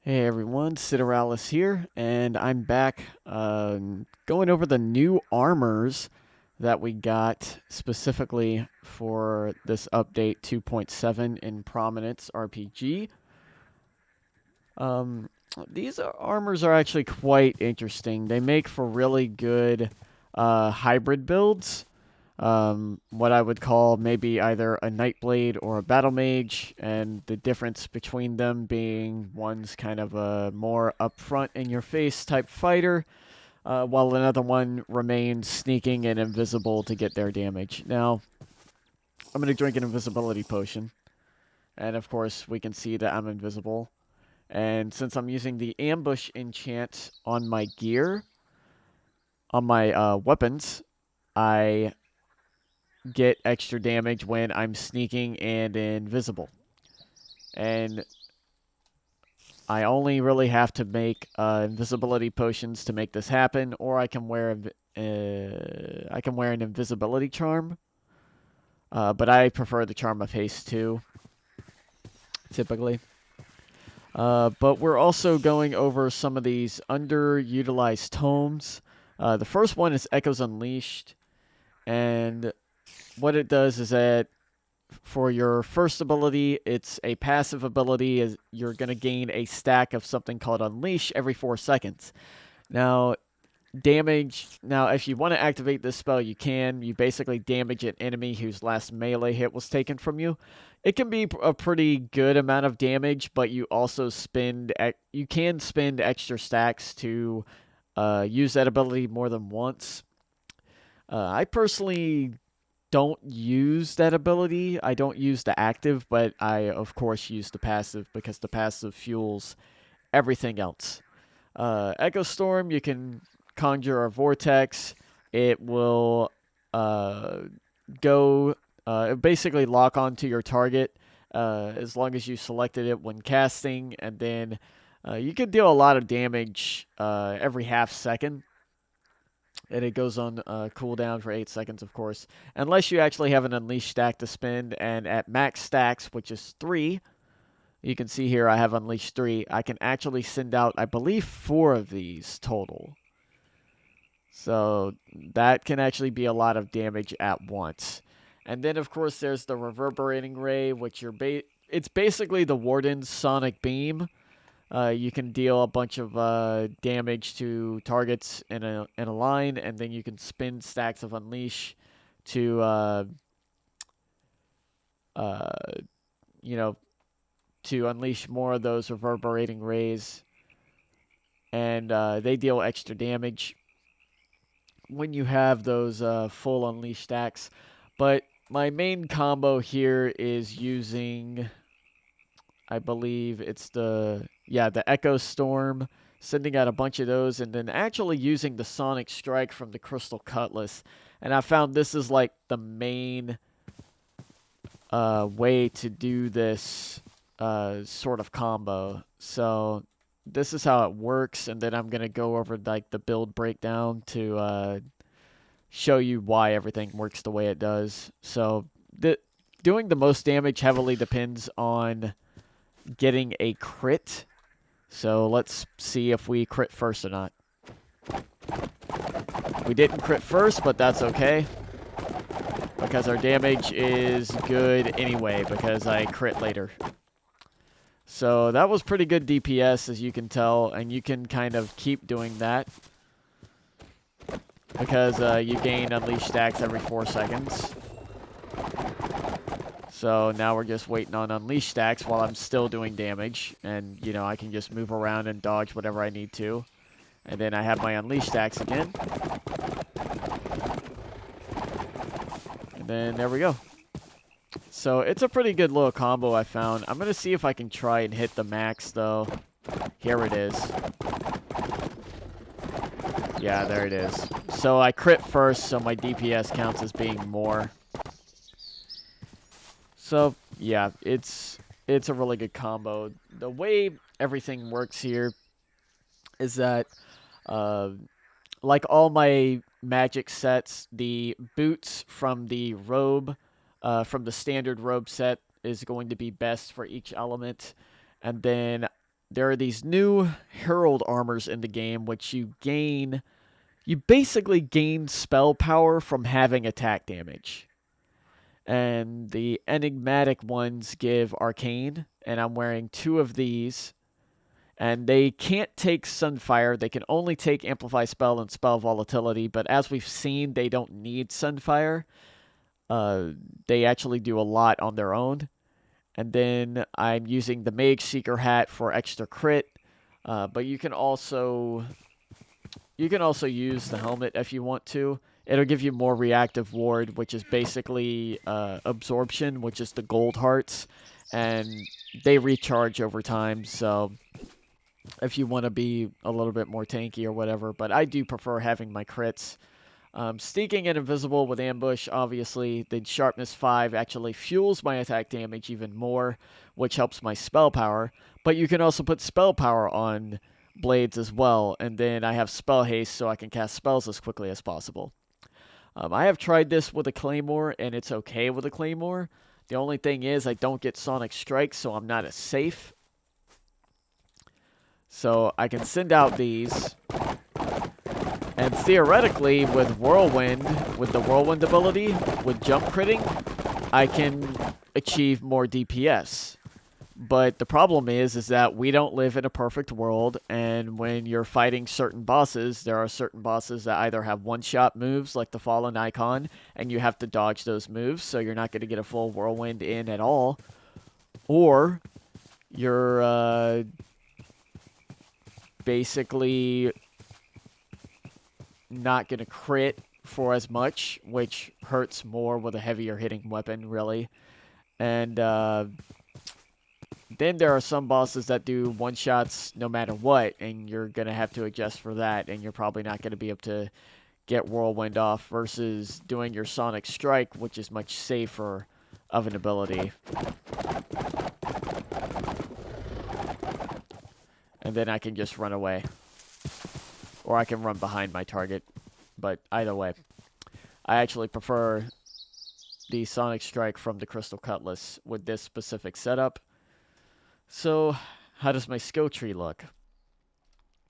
Hey everyone, Sideralis here, and I'm back going over the new armors that we got specifically for this update 2.7 in Prominence RPG. Um, these armors are actually quite interesting. They make for really good hybrid builds. What I would call maybe either a Nightblade or a Battlemage, and the difference between them being one's kind of a more upfront in your face type fighter, while another one remains sneaking and invisible to get their damage. Now, I'm going to drink an invisibility potion, and of course, we can see that I'm invisible. And since I'm using the ambush enchant on my gear, on my weapons, I get extra damage when I'm sneaking and invisible. And I only really have to make invisibility potions to make this happen, or I can wear an invisibility charm. But I prefer the charm of haste too, typically. But we're also going over some of these underutilized tomes. The first one is Echoes Unleashed, and what it does is that for your first ability, it's a passive ability. Is you're going to gain a stack of something called Unleash every 4 seconds. Now, if you want to activate this spell, you can. You basically damage an enemy whose last melee hit was taken from you. It can be a pretty good amount of damage, but you also you can spend extra stacks to use that ability more than once. I personally don't use that ability. I don't use the active, but I, of course, use the passive because the passive fuels everything else. Echo Storm, you can conjure a vortex. It will basically lock onto your target as long as you selected it when casting, and then you can deal a lot of damage every half second, and it goes on cooldown for 8 seconds, of course, unless you actually have an Unleash stack to spend. And at max stacks, which is 3, you can see here I have Unleash 3. I can actually send out, I believe, 4 of these total. So that can actually be a lot of damage at once. And then, of course, there's the Reverberating Ray, which it's basically the Warden's Sonic Beam. You can deal a bunch of damage to targets in a line, and then you can spin stacks of Unleash to uh, you know to unleash more of those reverberating rays, and they deal extra damage when you have those full Unleash stacks. But my main combo here is using, I believe it's the Echo Storm, sending out a bunch of those, and then actually using the Sonic Strike from the Crystal Cutlass. And I found this is like the main way to do this sort of combo. So this is how it works, and then I'm gonna go over like the build breakdown to show you why everything works the way it does. So doing the most damage heavily depends on getting a crit. So let's see if we crit first or not. We didn't crit first, but that's okay, because our damage is good anyway, because I crit later. So that was pretty good DPS, as you can tell, and you can kind of keep doing that because you gain Unleash stacks every 4 seconds. So now we're just waiting on Unleash stacks while I'm still doing damage. And, I can just move around and dodge whatever I need to. And then I have my Unleash stacks again. And then there we go. So it's a pretty good little combo I found. I'm going to see if I can try and hit the max, though. Here it is. Yeah, there it is. So I crit first, so my DPS counts as being more. So, yeah, it's a really good combo. The way everything works here is that, like all my magic sets, the boots from the robe, from the standard robe set, is going to be best for each element. And then there are these new Herald armors in the game, which you basically gain spell power from having attack damage. And the enigmatic ones give arcane, and I'm wearing 2 of these. And they can't take Sunfire. They can only take Amplify Spell and Spell Volatility. But as we've seen, they don't need Sunfire. They actually do a lot on their own. And then I'm using the Mage Seeker hat for extra crit. But you can also use the helmet if you want to. It'll give you more reactive ward, which is basically absorption, which is the gold hearts. And they recharge over time, so if you want to be a little bit more tanky or whatever. But I do prefer having my crits. Sneaking and invisible with ambush, obviously. Then sharpness 5 actually fuels my attack damage even more, which helps my spell power. But you can also put spell power on blades as well. And then I have spell haste, so I can cast spells as quickly as possible. I have tried this with a claymore, and it's okay with a claymore. The only thing is I don't get sonic strike, so I'm not as safe. So I can send out these. And theoretically, with the Whirlwind ability, with jump critting, I can achieve more DPS. But the problem is that we don't live in a perfect world, and when you're fighting certain bosses, there are certain bosses that either have one-shot moves, like the Fallen Icon, and you have to dodge those moves, so you're not going to get a full Whirlwind in at all. Or you're basically not going to crit for as much, which hurts more with a heavier hitting weapon, really. And then there are some bosses that do one-shots no matter what, and you're going to have to adjust for that, and you're probably not going to be able to get Whirlwind off versus doing your Sonic Strike, which is much safer of an ability. And then I can just run away. Or I can run behind my target. But either way, I actually prefer the Sonic Strike from the Crystal Cutlass with this specific setup. So, how does my skill tree look?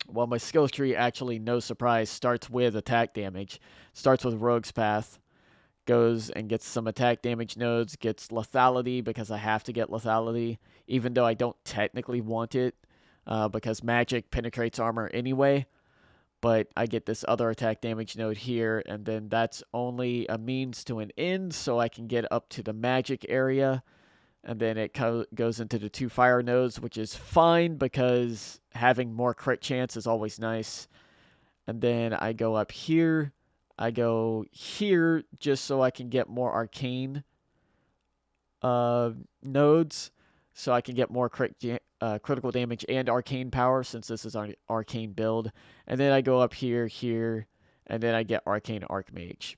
Well, my skill tree actually, no surprise, starts with attack damage. Starts with Rogue's Path. Goes and gets some attack damage nodes. Gets lethality because I have to get lethality. Even though I don't technically want it. Because magic penetrates armor anyway. But I get this other attack damage node here. And then that's only a means to an end. So I can get up to the magic area. And then it goes into the 2 fire nodes, which is fine because having more crit chance is always nice. And then I go up here. I go here just so I can get more arcane nodes. So I can get more critical damage and arcane power since this is our arcane build. And then I go up here, and then I get arcane archmage.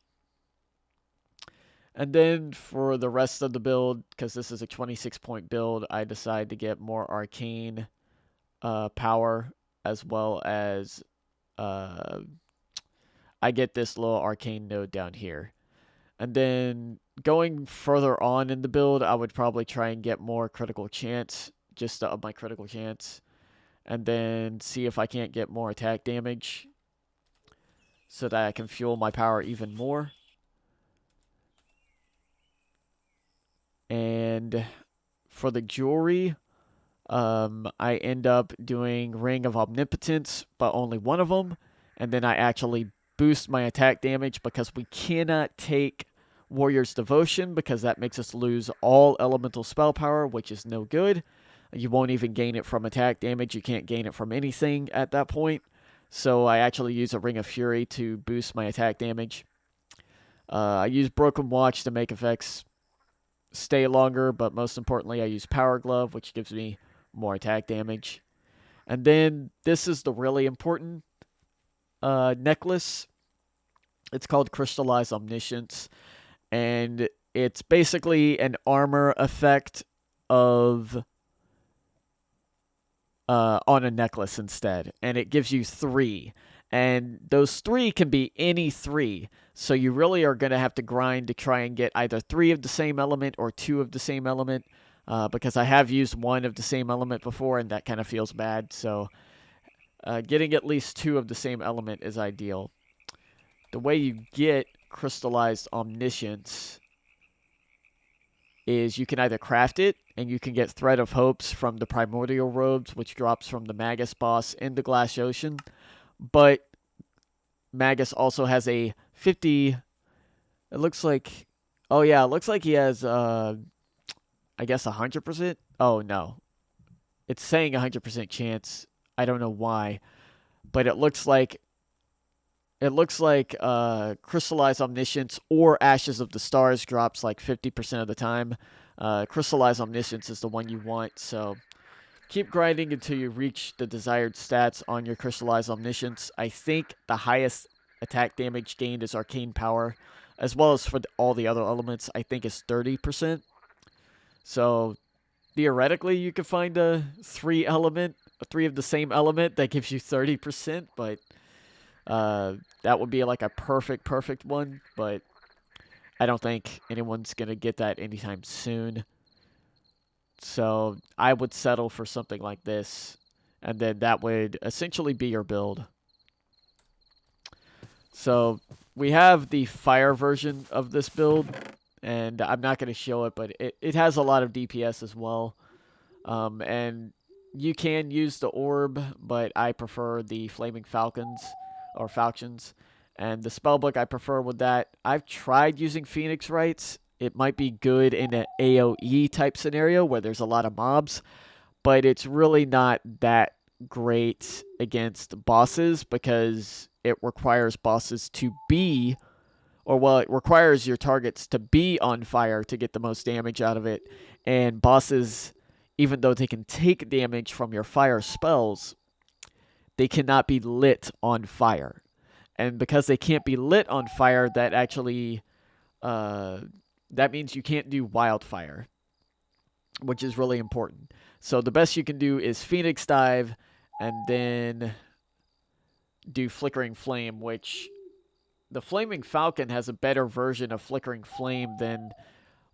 And then for the rest of the build, because this is a 26-point build, I decide to get more arcane power as well as I get this little arcane node down here. And then going further on in the build, I would probably try and get more critical chance, just to up my critical chance. And then see if I can't get more attack damage so that I can fuel my power even more. And for the jewelry, I end up doing Ring of Omnipotence, but only one of them. And then I actually boost my attack damage because we cannot take Warrior's Devotion because that makes us lose all elemental spell power, which is no good. You won't even gain it from attack damage. You can't gain it from anything at that point. So I actually use a Ring of Fury to boost my attack damage. I use Broken Watch to make effects stay longer, but most importantly, I use Power Glove, which gives me more attack damage. And then this is the really important necklace. It's called Crystallized Omniscience, and it's basically an armor effect of on a necklace instead, and it gives you 3. And those 3 can be any 3. So you really are going to have to grind to try and get either 3 of the same element or 2 of the same element. because I have used one of the same element before, and that kind of feels bad. So getting at least 2 of the same element is ideal. The way you get crystallized omniscience is you can either craft it, and you can get Thread of Hopes from the Primordial Robes, which drops from the Magus boss in the Glass Ocean. But Magus also has a 50. It looks like. Oh, yeah, it looks like he has, I guess, 100%. Oh, no. It's saying 100% chance. I don't know why. But it looks like. Crystallized Omniscience or Ashes of the Stars drops like 50% of the time. Crystallized Omniscience is the one you want, so keep grinding until you reach the desired stats on your Crystallized Omniscience. I think the highest attack damage gained is Arcane Power, as well as for all the other elements, I think is 30%. So theoretically, you could find a 3 of the same element that gives you 30%, but that would be like a perfect one, but I don't think anyone's going to get that anytime soon. So I would settle for something like this, and then that would essentially be your build. So we have the fire version of this build, and I'm not going to show it, but it has a lot of DPS as well. And you can use the orb, but I prefer the Flaming Falcons, or Falchions. And the spellbook I prefer with that. I've tried using Phoenix Rites. It might be good in an AoE type scenario where there's a lot of mobs, but it's really not that great against bosses because it requires bosses to be, it requires your targets to be on fire to get the most damage out of it. And bosses, even though they can take damage from your fire spells, they cannot be lit on fire. And because they can't be lit on fire, that actually that means you can't do wildfire, which is really important. So the best you can do is Phoenix Dive, and then do Flickering Flame, which the Flaming Falcon has a better version of Flickering Flame than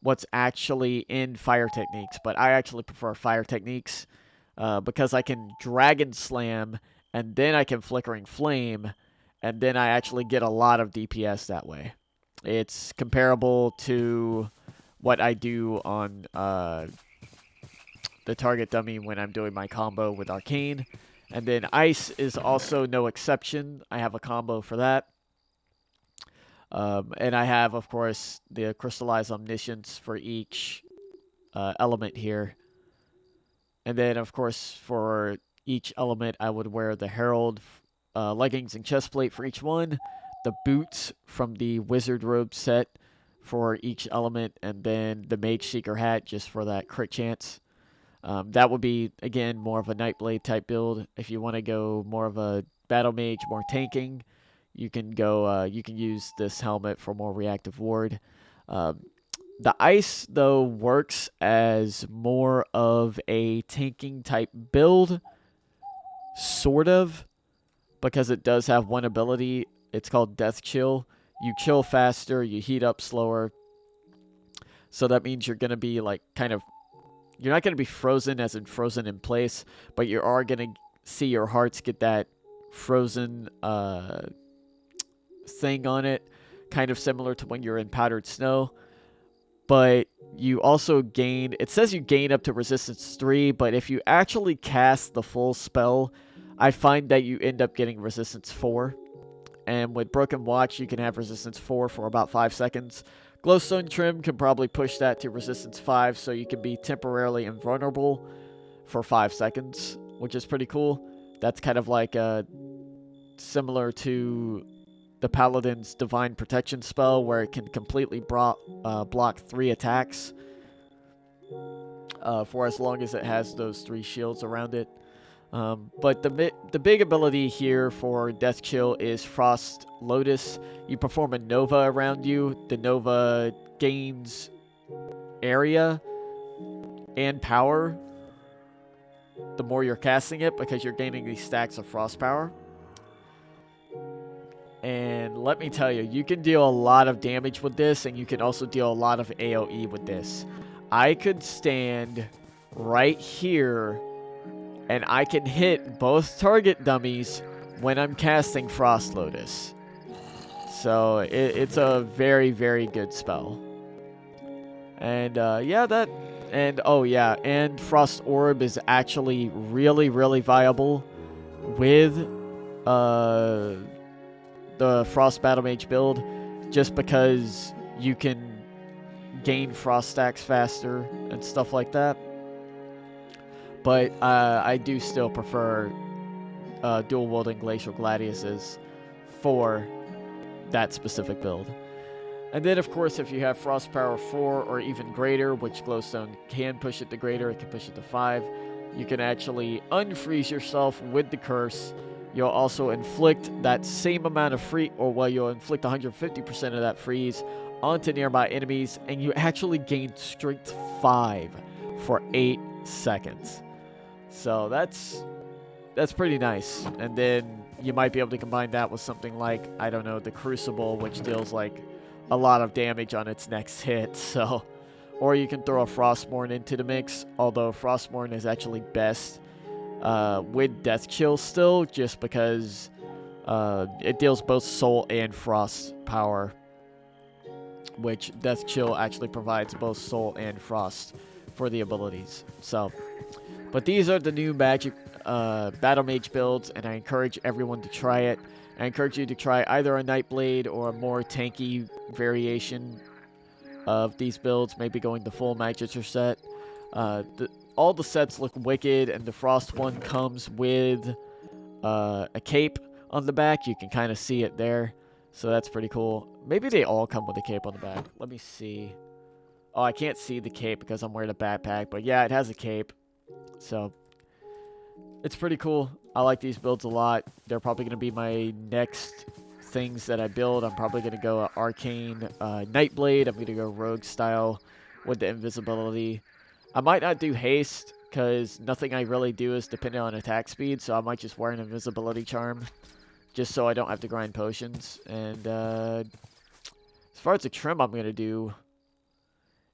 what's actually in Fire Techniques. But I actually prefer Fire Techniques because I can Dragon Slam, and then I can Flickering Flame, and then I actually get a lot of DPS that way. It's comparable to what I do on the target dummy when I'm doing my combo with Arcane. And then Ice is also no exception. I have a combo for that. And I have, of course, the Crystallized Omniscience for each element here. And then, of course, for each element, I would wear the Herald leggings and chestplate for each one, the boots from the Wizard Robe set for each element, and then the Mage Seeker hat just for that crit chance. That would be, again, more of a Nightblade type build. If you want to go more of a Battle Mage, more tanking, you can go. You can use this helmet for more reactive ward. The ice, though, works as more of a tanking type build, sort of, because it does have one ability. It's called Death Chill. You chill faster, you heat up slower. So that means you're going to be like kind of, you're not going to be frozen as in frozen in place, but you are going to see your hearts get that frozen thing on it, kind of similar to when you're in powdered snow. But you also gain, it says you gain up to resistance 3, but if you actually cast the full spell, I find that you end up getting resistance 4. And with Broken Watch, you can have resistance 4 for about 5 seconds. Glowstone Trim can probably push that to resistance 5, so you can be temporarily invulnerable for 5 seconds, which is pretty cool. That's kind of like similar to the Paladin's Divine Protection spell, where it can completely block 3 attacks for as long as it has those 3 shields around it. But the big ability here for Death Chill is Frost Lotus. You perform a Nova around you. The Nova gains area and power the more you're casting it, because you're gaining these stacks of Frost power. And let me tell you, you can deal a lot of damage with this, and you can also deal a lot of AoE with this. I could stand right here and I can hit both target dummies when I'm casting Frost Lotus. So it's a very, very good spell. And yeah, that, and oh yeah, and Frost Orb is actually really, really viable with uh, the Frost Battle Mage build, just because you can gain Frost stacks faster and stuff like that. But I do still prefer dual wielding Glacial Gladiuses for that specific build. And then, of course, if you have Frost Power 4 or even greater, which Glowstone can push it to greater, it can push it to 5, you can actually unfreeze yourself with the curse. You'll also inflict that same amount of freeze, or well, you'll inflict 150% of that freeze onto nearby enemies, and you actually gain Strength 5 for 8 seconds. So that's pretty nice. And then you might be able to combine that with something like, I don't know, the Crucible, which deals like a lot of damage on its next hit. So, or you can throw a Frostmourne into the mix, although Frostmourne is actually best with Death Chill still, just because it deals both Soul and Frost power, which Death Chill actually provides both Soul and Frost for the abilities. So, but these are the new magic Battle Mage builds, and I encourage everyone to try it. I encourage you to try either a Nightblade or a more tanky variation of these builds, maybe going the full Magister set. All the sets look wicked, and the Frost one comes with a cape on the back. You can kind of see it there, so that's pretty cool. Maybe they all come with a cape on the back. Let me see. Oh, I can't see the cape because I'm wearing a backpack, but yeah, it has a cape. So it's pretty cool. I like these builds a lot. They're probably going to be my next things that I build. I'm probably going to go Arcane Nightblade. I'm going to go Rogue style with the invisibility. I might not do Haste because nothing I really do is dependent on attack speed, so I might just wear an invisibility charm just so I don't have to grind potions. And as far as the trim I'm going to do,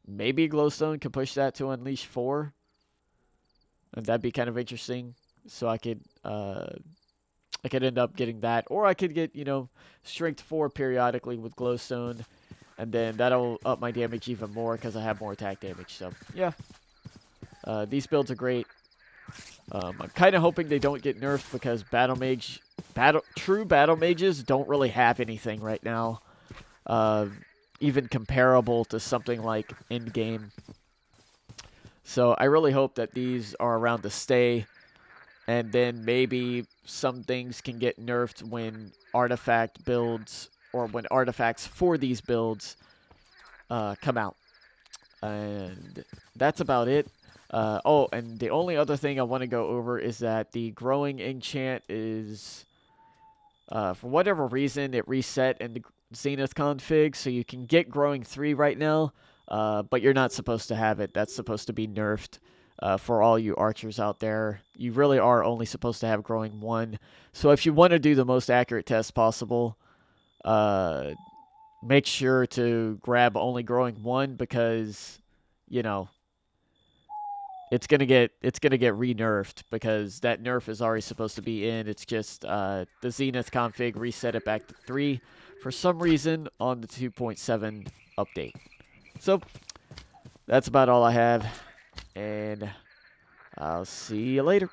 maybe Glowstone can push that to Unleash 4. And that'd be kind of interesting. So I could end up getting that, or I could get, Strength 4 periodically with Glowstone, and then that'll up my damage even more because I have more attack damage. So yeah, these builds are great. I'm kind of hoping they don't get nerfed because true Battle Mages don't really have anything right now, even comparable to something like Endgame. So I really hope that these are around to stay. And then maybe some things can get nerfed when artifact builds, or when artifacts for these builds come out. And that's about it. Oh, and the only other thing I want to go over is that the growing enchant is, for whatever reason, it reset in the Zenith config, so you can get growing 3 right now, but you're not supposed to have it. That's supposed to be nerfed. For all you archers out there, you really are only supposed to have growing 1. So if you want to do the most accurate test possible, make sure to grab only growing 1 because, it's gonna get re-nerfed because that nerf is already supposed to be in. It's just the Zenith config reset it back to 3 for some reason on the 2.7 update. So that's about all I have. And I'll see you later.